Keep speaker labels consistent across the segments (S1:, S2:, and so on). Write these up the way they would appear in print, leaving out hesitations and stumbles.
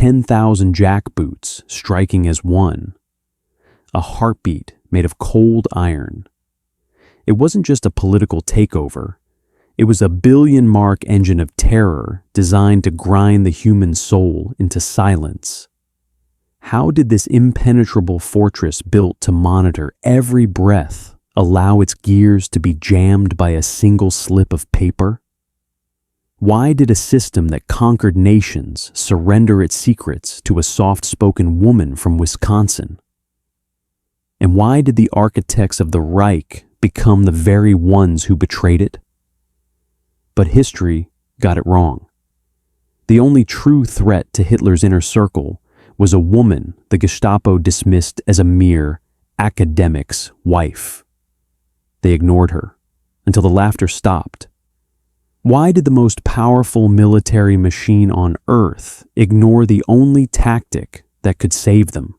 S1: 10,000 jackboots striking as one, a heartbeat made of cold iron. It wasn't just a political takeover. It was a billion-mark engine of terror designed to grind the human soul into silence. How did this impenetrable fortress built to monitor every breath allow its gears to be jammed by a single slip of paper? Why did a system that conquered nations surrender its secrets to a soft-spoken woman from Wisconsin? And why did the architects of the Reich become the very ones who betrayed it? But history got it wrong. The only true threat to Hitler's inner circle was a woman the Gestapo dismissed as a mere academic's wife. They ignored her until the laughter stopped. Why did the most powerful military machine on earth ignore the only tactic that could save them?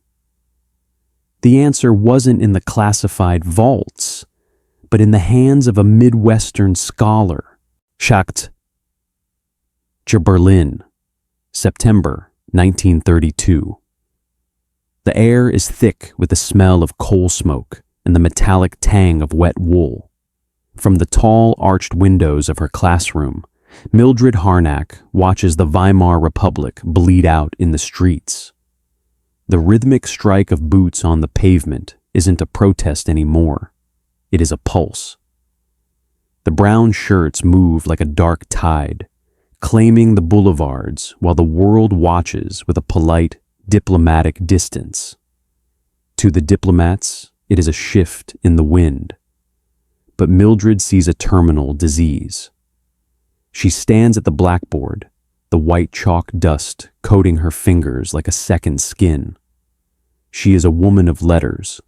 S1: The answer wasn't in the classified vaults, but in the hands of a Midwestern scholar. Schacht. Berlin, September 1932. The air is thick with the smell of coal smoke and the metallic tang of wet wool. From the tall, arched windows of her classroom, Mildred Harnack watches the Weimar Republic bleed out in the streets. The rhythmic strike of boots on the pavement isn't a protest anymore. It is a pulse. The brown shirts move like a dark tide, claiming the boulevards while the world watches with a polite, diplomatic distance. To the diplomats, it is a shift in the wind. But Mildred sees a terminal disease. She stands at the blackboard, the white chalk dust coating her fingers like a second skin. She is a woman of letters,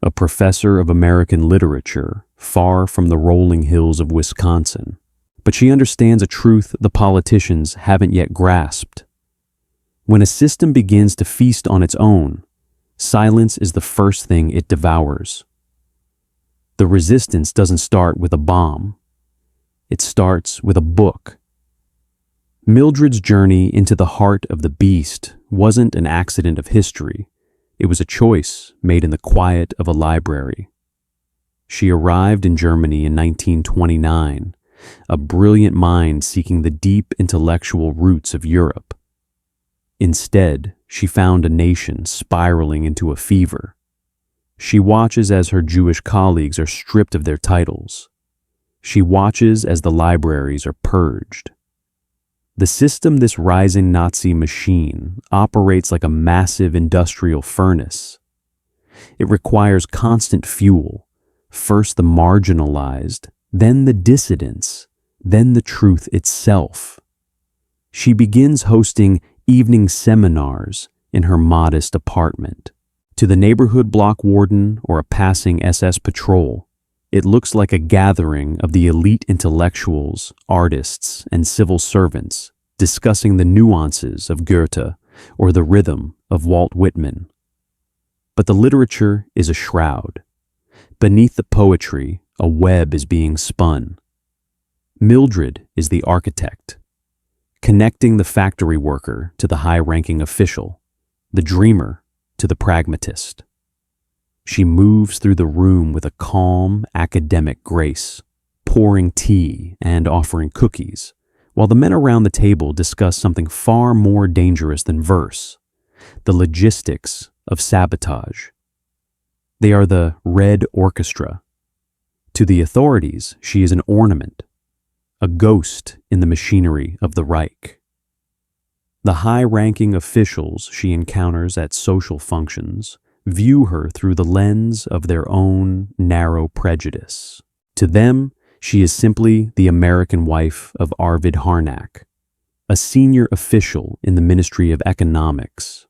S1: a professor of American literature far from the rolling hills of Wisconsin. But she understands a truth the politicians haven't yet grasped. When a system begins to feast on its own, silence is the first thing it devours. The resistance doesn't start with a bomb. It starts with a book. Mildred's journey into the heart of the beast wasn't an accident of history. It was a choice made in the quiet of a library. She arrived in Germany in 1929, a brilliant mind seeking the deep intellectual roots of Europe. Instead, she found a nation spiraling into a fever. She watches as her Jewish colleagues are stripped of their titles. She watches as the libraries are purged. The system this rising Nazi machine operates like a massive industrial furnace. It requires constant fuel, first the marginalized, then the dissidents, then the truth itself. She begins hosting evening seminars in her modest apartment. To the neighborhood block warden or a passing SS patrol, it looks like a gathering of the elite intellectuals, artists, and civil servants discussing the nuances of Goethe or the rhythm of Walt Whitman. But the literature is a shroud. Beneath the poetry, a web is being spun. Mildred is the architect, connecting the factory worker to the high-ranking official, the dreamer to the pragmatist. She moves through the room with a calm, academic grace, pouring tea and offering cookies, while the men around the table discuss something far more dangerous than verse, the logistics of sabotage. They are the Red Orchestra. To the authorities, she is an ornament, a ghost in the machinery of the Reich. The high-ranking officials she encounters at social functions view her through the lens of their own narrow prejudice. To them, she is simply the American wife of Arvid Harnack, a senior official in the Ministry of Economics.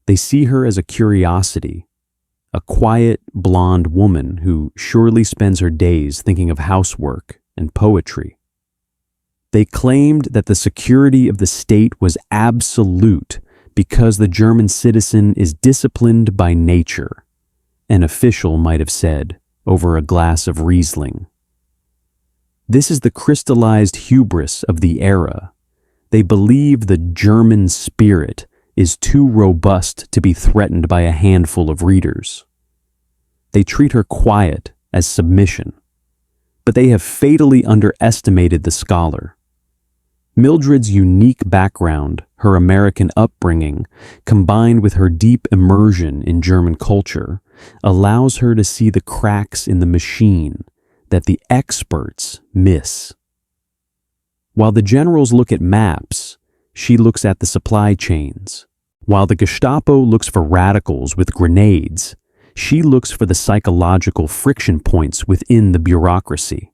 S1: They see her as a curiosity, a quiet, blonde woman who surely spends her days thinking of housework and poetry. They claimed that the security of the state was absolute because the German citizen is disciplined by nature, an official might have said over a glass of Riesling. This is the crystallized hubris of the era, They believe the German spirit is too robust to be threatened by a handful of readers. They treat her quiet as submission, but they have fatally underestimated the scholar. Mildred's unique background, her American upbringing, combined with her deep immersion in German culture, allows her to see the cracks in the machine that the experts miss. While the generals look at maps, she looks at the supply chains. While the Gestapo looks for radicals with grenades, she looks for the psychological friction points within the bureaucracy.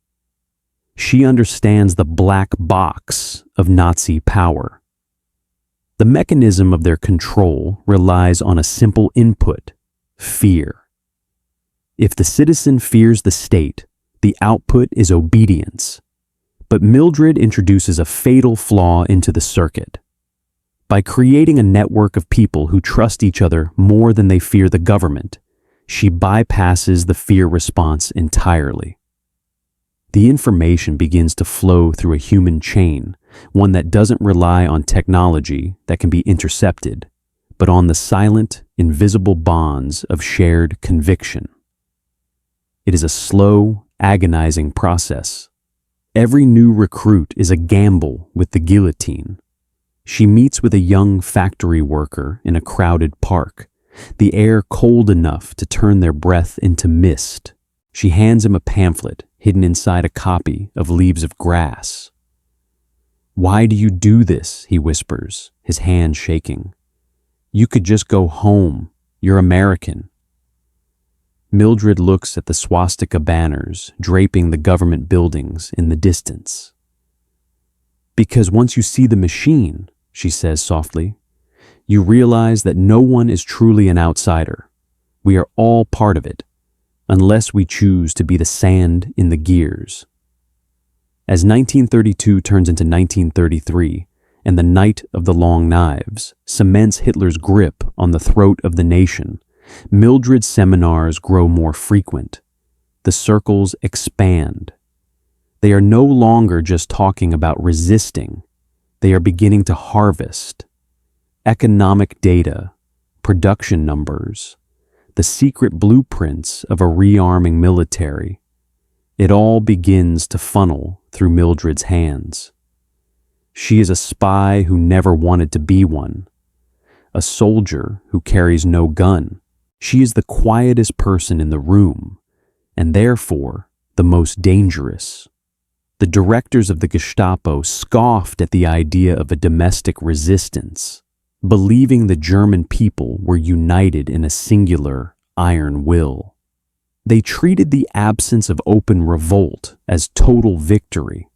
S1: She understands the black box of Nazi power. The mechanism of their control relies on a simple input: fear. If the citizen fears the state, the output is obedience. But Mildred introduces a fatal flaw into the circuit. By creating a network of people who trust each other more than they fear the government, she bypasses the fear response entirely. The information begins to flow through a human chain, one that doesn't rely on technology that can be intercepted, but on the silent, invisible bonds of shared conviction. It is a slow, agonizing process. Every new recruit is a gamble with the guillotine. She meets with a young factory worker in a crowded park, the air cold enough to turn their breath into mist. She hands him a pamphlet hidden inside a copy of Leaves of Grass. "Why do you do this?" he whispers, his hand shaking. "You could just go home. You're American." Mildred looks at the swastika banners draping the government buildings in the distance. "Because once you see the machine," she says softly, "you realize that no one is truly an outsider. We are all part of it, unless we choose to be the sand in the gears." As 1932 turns into 1933, and the Night of the Long Knives cements Hitler's grip on the throat of the nation, Mildred's seminars grow more frequent. The circles expand. They are no longer just talking about resisting. They are beginning to harvest. Economic data, production numbers, the secret blueprints of a rearming military. It all begins to funnel through Mildred's hands. She is a spy who never wanted to be one, a soldier who carries no gun. She is the quietest person in the room, and therefore the most dangerous. The directors of the Gestapo scoffed at the idea of a domestic resistance, believing the German people were united in a singular iron will. They treated the absence of open revolt as total victory.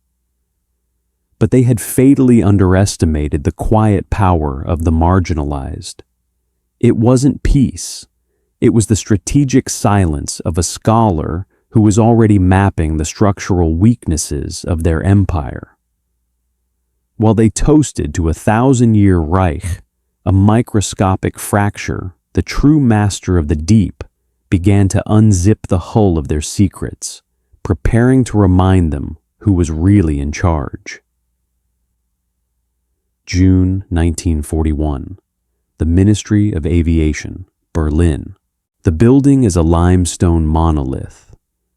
S1: But they had fatally underestimated the quiet power of the marginalized. It wasn't peace. It was the strategic silence of a scholar who was already mapping the structural weaknesses of their empire. While they toasted to a 1,000-year Reich, a microscopic fracture, the true master of the deep began to unzip the hull of their secrets, preparing to remind them who was really in charge. June 1941. The Ministry of Aviation, Berlin. The building is a limestone monolith,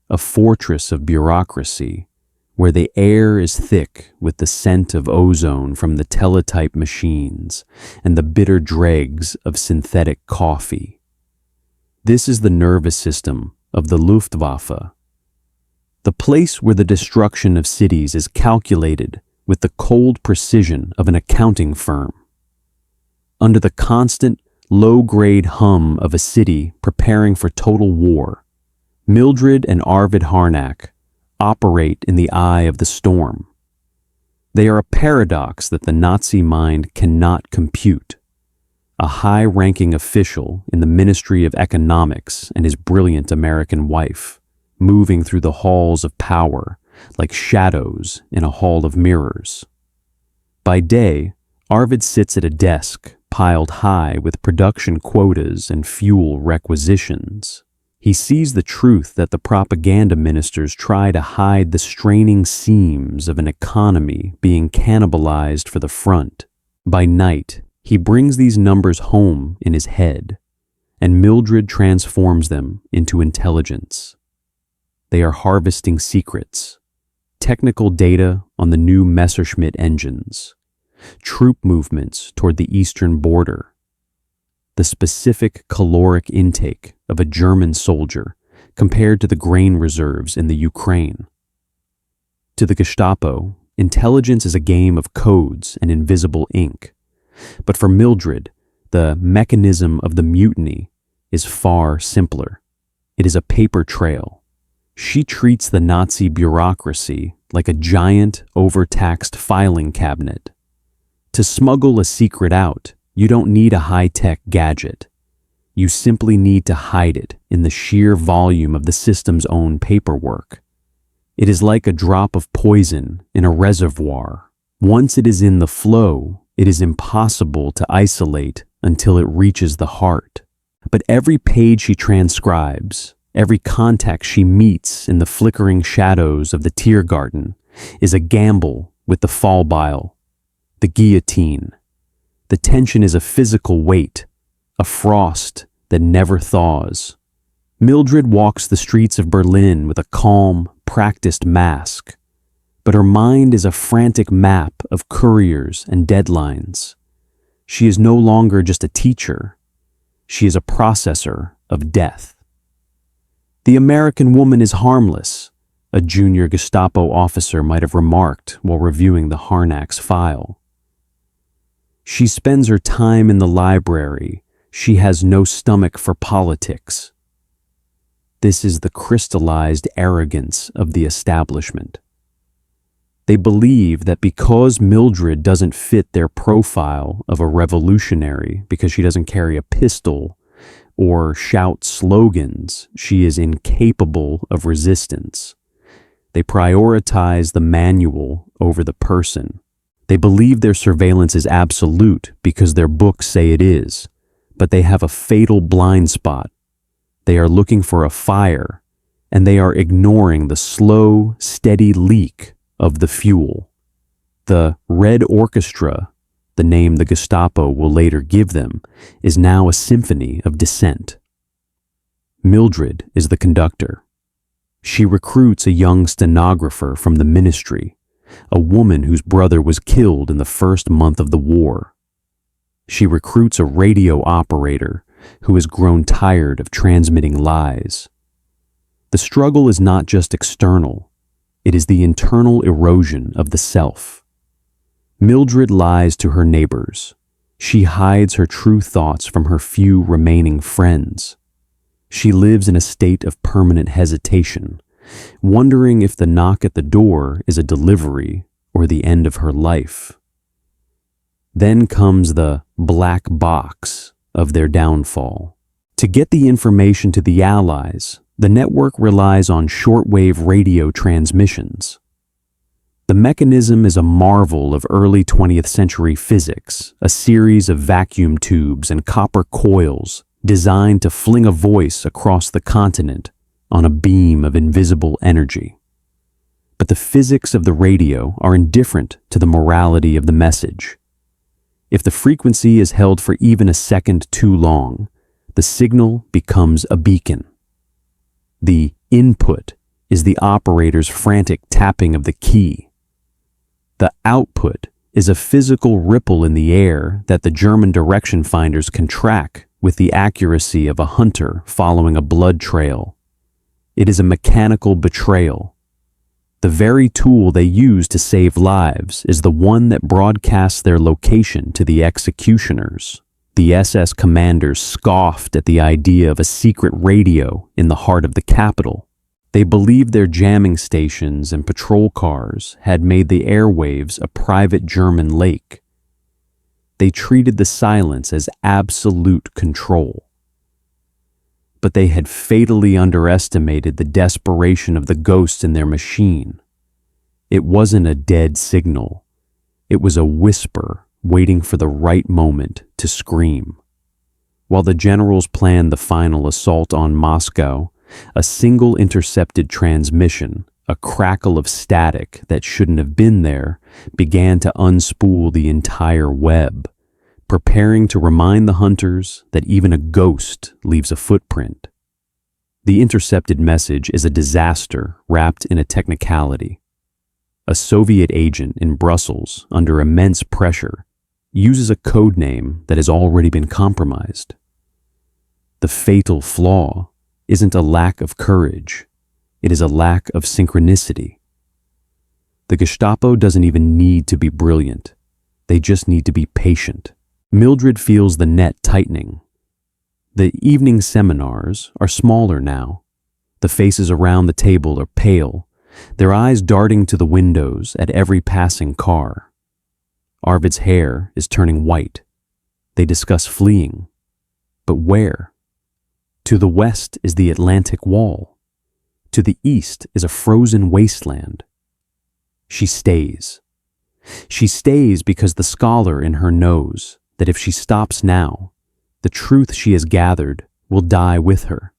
S1: a fortress of bureaucracy, where the air is thick with the scent of ozone from the teletype machines and the bitter dregs of synthetic coffee. This is the nervous system of the Luftwaffe, the place where the destruction of cities is calculated with the cold precision of an accounting firm. Under the constant, low-grade hum of a city preparing for total war, Mildred and Arvid Harnack operate in the eye of the storm. They are a paradox that the Nazi mind cannot compute. A high-ranking official in the Ministry of Economics and his brilliant American wife, moving through the halls of power like shadows in a hall of mirrors. By day, Arvid sits at a desk piled high with production quotas and fuel requisitions. He sees the truth that the propaganda ministers try to hide the straining seams of an economy being cannibalized for the front. By night, he brings these numbers home in his head, and Mildred transforms them into intelligence. They are harvesting secrets, technical data on the new Messerschmitt engines, troop movements toward the eastern border, the specific caloric intake of a German soldier compared to the grain reserves in the Ukraine. To the Gestapo, intelligence is a game of codes and invisible ink. But for Mildred, the mechanism of the mutiny is far simpler. It is a paper trail. She treats the Nazi bureaucracy like a giant, overtaxed filing cabinet. To smuggle a secret out, you don't need a high-tech gadget. You simply need to hide it in the sheer volume of the system's own paperwork. It is like a drop of poison in a reservoir. Once it is in the flow, it is impossible to isolate until it reaches the heart. But every page she transcribes, every contact she meets in the flickering shadows of the Tiergarten, is a gamble with the Fallbeil, the guillotine. The tension is a physical weight, a frost that never thaws. Mildred walks the streets of Berlin with a calm, practiced mask, but her mind is a frantic map of couriers and deadlines. She is no longer just a teacher. She is a processor of death. The American woman is harmless, a junior Gestapo officer might have remarked while reviewing the Harnack's file. She spends her time in the library. She has no stomach for politics. This is the crystallized arrogance of the establishment. They believe that because Mildred doesn't fit their profile of a revolutionary, because she doesn't carry a pistol or shout slogans, she is incapable of resistance. They prioritize the manual over the person. They believe their surveillance is absolute because their books say it is, but they have a fatal blind spot. They are looking for a fire, and they are ignoring the slow, steady leak of the fuel. The Red Orchestra, the name the Gestapo will later give them, is now a symphony of dissent. Mildred is the conductor. She recruits a young stenographer from the ministry, a woman whose brother was killed in the first month of the war. She recruits a radio operator who has grown tired of transmitting lies. The struggle is not just external, it is the internal erosion of the self. Mildred lies to her neighbors. She hides her true thoughts from her few remaining friends. She lives in a state of permanent hesitation, wondering if the knock at the door is a delivery or the end of her life. Then comes the black box of their downfall. To get the information to the Allies, the network relies on shortwave radio transmissions. The mechanism is a marvel of early 20th century physics, a series of vacuum tubes and copper coils designed to fling a voice across the continent on a beam of invisible energy. But the physics of the radio are indifferent to the morality of the message. If the frequency is held for even a second too long, the signal becomes a beacon. The input is the operator's frantic tapping of the key. The output is a physical ripple in the air that the German direction finders can track with the accuracy of a hunter following a blood trail. It is a mechanical betrayal. The very tool they use to save lives is the one that broadcasts their location to the executioners. The SS commanders scoffed at the idea of a secret radio in the heart of the capital. They believed their jamming stations and patrol cars had made the airwaves a private German lake. They treated the silence as absolute control. But they had fatally underestimated the desperation of the ghosts in their machine. It wasn't a dead signal. It was a whisper waiting for the right moment to scream. While the generals planned the final assault on Moscow, A single intercepted transmission, a crackle of static that shouldn't have been there, began to unspool the entire web, preparing to remind the hunters that even a ghost leaves a footprint. The intercepted message is a disaster wrapped in a technicality. A Soviet agent in Brussels, under immense pressure, uses a code name that has already been compromised. The fatal flaw isn't a lack of courage, it is a lack of synchronicity. The Gestapo doesn't even need to be brilliant, they just need to be patient. Mildred feels the net tightening. The evening seminars are smaller now. The faces around the table are pale, their eyes darting to the windows at every passing car. Arvid's hair is turning white. They discuss fleeing. But where? To the west is the Atlantic Wall. To the east is a frozen wasteland. She stays. She stays because the scholar in her knows that if she stops now, the truth she has gathered will die with her.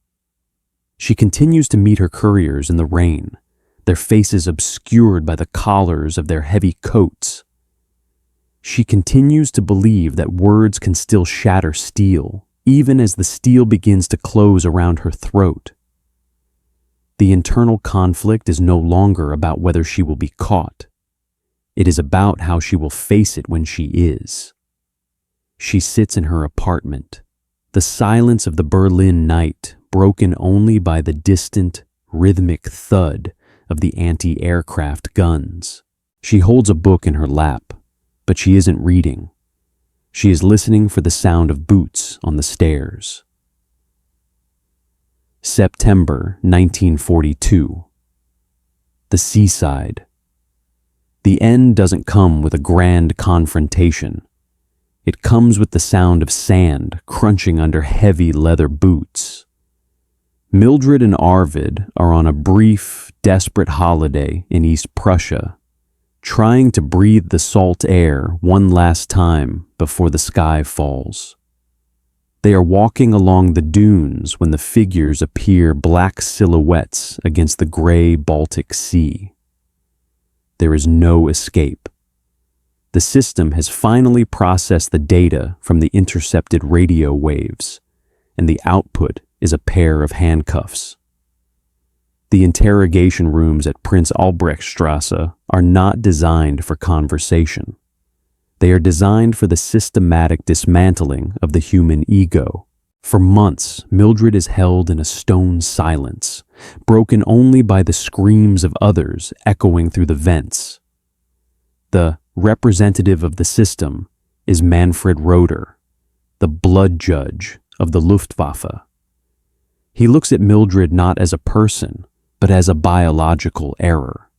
S1: She continues to meet her couriers in the rain, their faces obscured by the collars of their heavy coats. She continues to believe that words can still shatter steel, even as the steel begins to close around her throat. The internal conflict is no longer about whether she will be caught. It is about how she will face it when she is. She sits in her apartment, the silence of the Berlin night broken only by the distant, rhythmic thud of the anti-aircraft guns. She holds a book in her lap, but she isn't reading. She is listening for the sound of boots on the stairs. September 1942. The seaside. The end doesn't come with a grand confrontation. It comes with the sound of sand crunching under heavy leather boots. Mildred and Arvid are on a brief, desperate holiday in East Prussia, trying to breathe the salt air one last time before the sky falls. They are walking along the dunes when the figures appear black silhouettes against the gray Baltic Sea. There is no escape. The system has finally processed the data from the intercepted radio waves, and the output is a pair of handcuffs. The interrogation rooms at Prince Albrechtstrasse are not designed for conversation. They are designed for the systematic dismantling of the human ego. For months, Mildred is held in a stone silence, broken only by the screams of others echoing through the vents. The representative of the system is Manfred Roeder, the blood judge of the Luftwaffe. He looks at Mildred not as a person, but as a biological error.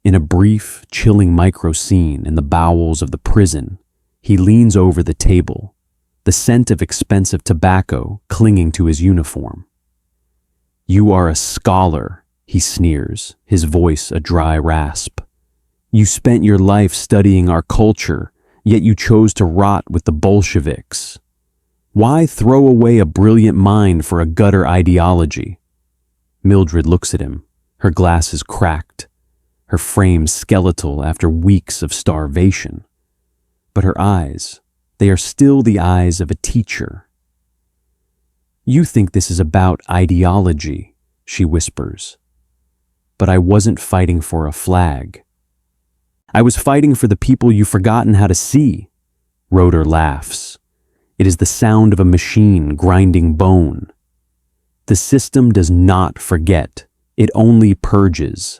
S1: In a brief, chilling micro-scene in the bowels of the prison, he leans over the table, the scent of expensive tobacco clinging to his uniform. "You are a scholar," he sneers, his voice a dry rasp. "You spent your life studying our culture, yet you chose to rot with the Bolsheviks. Why throw away a brilliant mind for a gutter ideology?" Mildred looks at him, her glasses cracked, her frame skeletal after weeks of starvation. But her eyes, they are still the eyes of a teacher. "You think this is about ideology," she whispers. "But I wasn't fighting for a flag. I was fighting for the people you've forgotten how to see." Roeder laughs. It is the sound of a machine grinding bone. The system does not forget, it only purges.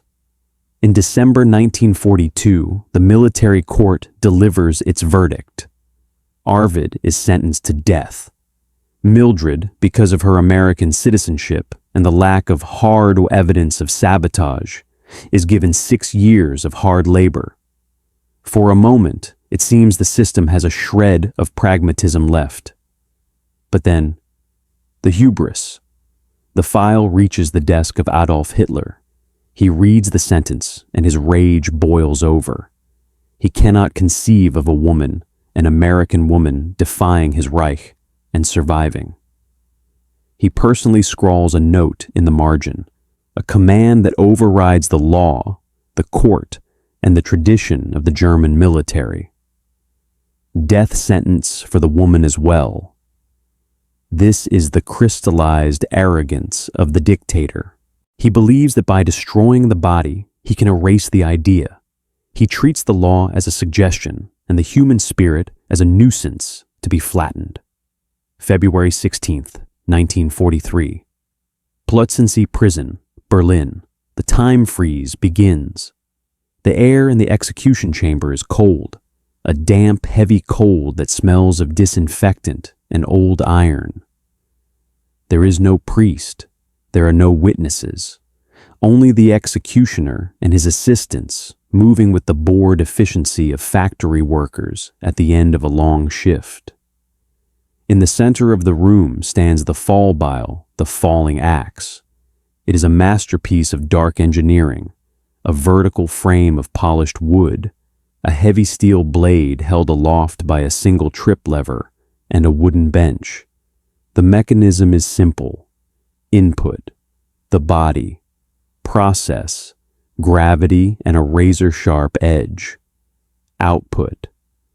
S1: In December 1942, the military court delivers its verdict. Arvid is sentenced to death. Mildred, because of her American citizenship and the lack of hard evidence of sabotage, is given 6 years of hard labor. For a moment, it seems the system has a shred of pragmatism left. But then, the hubris. The file reaches the desk of Adolf Hitler. He reads the sentence and his rage boils over. He cannot conceive of a woman, an American woman, defying his Reich and surviving. He personally scrawls a note in the margin, a command that overrides the law, the court, and the tradition of the German military. Death sentence for the woman as well. This is the crystallized arrogance of the dictator. He believes that by destroying the body, he can erase the idea. He treats the law as a suggestion and the human spirit as a nuisance to be flattened. February 16th, 1943. Plötzensee Prison, Berlin. The time freeze begins. The air in the execution chamber is cold, a damp, heavy cold that smells of disinfectant and old iron. There is no priest. There are no witnesses. Only the executioner and his assistants moving with the bored efficiency of factory workers at the end of a long shift. In the center of the room stands the fallbeil, the falling axe. It is a masterpiece of dark engineering, a vertical frame of polished wood, a heavy steel blade held aloft by a single trip lever, and a wooden bench. The mechanism is simple. Input, the body. Process, gravity and a razor-sharp edge. Output,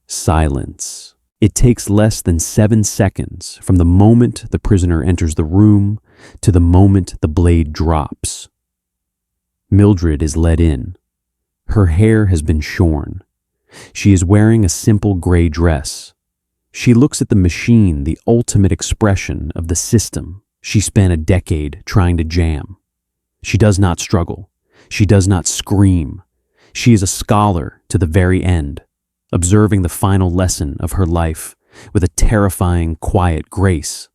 S1: silence. It takes less than 7 seconds from the moment the prisoner enters the room to the moment the blade drops. Mildred is led in. Her hair has been shorn. She is wearing a simple gray dress. She looks at the machine, the ultimate expression of the system she spent a decade trying to jam. She does not struggle. She does not scream. She is a scholar to the very end, observing the final lesson of her life with a terrifying, quiet grace.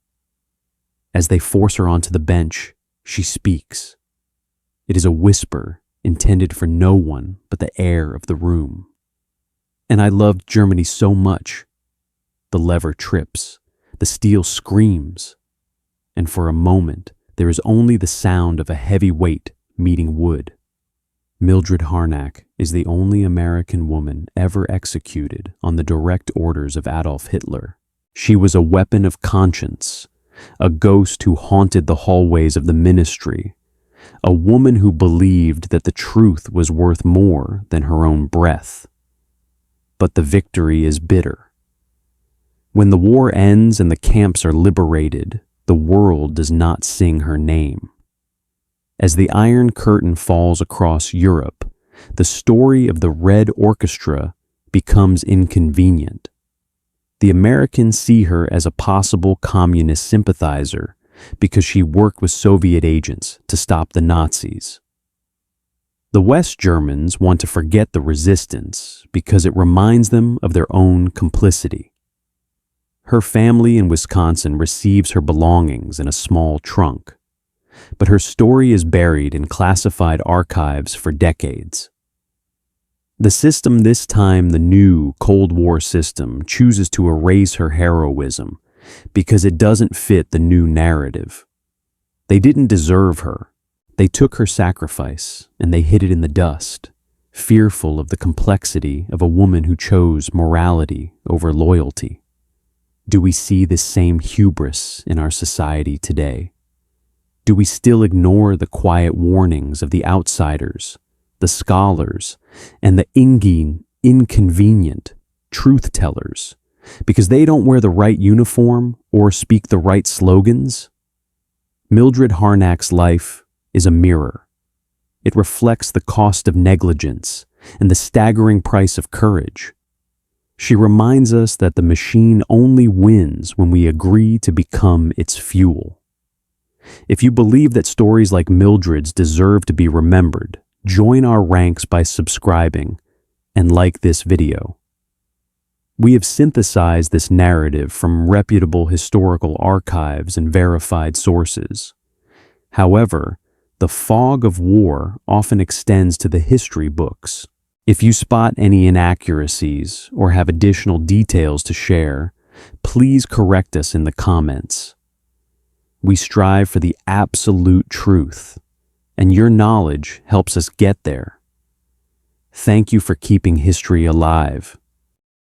S1: As they force her onto the bench, she speaks. It is a whisper intended for no one but the air of the room. And I loved Germany so much. The lever trips, the steel screams, and for a moment there is only the sound of a heavy weight meeting wood. Mildred Harnack is the only American woman ever executed on the direct orders of Adolf Hitler. She was a weapon of conscience, a ghost who haunted the hallways of the ministry, a woman who believed that the truth was worth more than her own breath. But the victory is bitter. When the war ends and the camps are liberated, the world does not sing her name. As the Iron Curtain falls across Europe, the story of the Red Orchestra becomes inconvenient. The Americans see her as a possible communist sympathizer because she worked with Soviet agents to stop the Nazis. The West Germans want to forget the resistance because it reminds them of their own complicity. Her family in Wisconsin receives her belongings in a small trunk, but her story is buried in classified archives for decades. The system, this time the new Cold War system, chooses to erase her heroism because it doesn't fit the new narrative. They didn't deserve her. They took her sacrifice and they hid it in the dust, fearful of the complexity of a woman who chose morality over loyalty. Do we see this same hubris in our society today? Do we still ignore the quiet warnings of the outsiders, the scholars, and the inconvenient truth-tellers because they don't wear the right uniform or speak the right slogans? Mildred Harnack's life is a mirror. It reflects the cost of negligence and the staggering price of courage. She reminds us that the machine only wins when we agree to become its fuel. If you believe that stories like Mildred's deserve to be remembered, join our ranks by subscribing and like this video. We have synthesized this narrative from reputable historical archives and verified sources. However, the fog of war often extends to the history books. If you spot any inaccuracies or have additional details to share, please correct us in the comments. We strive for the absolute truth, and your knowledge helps us get there. Thank you for keeping history alive.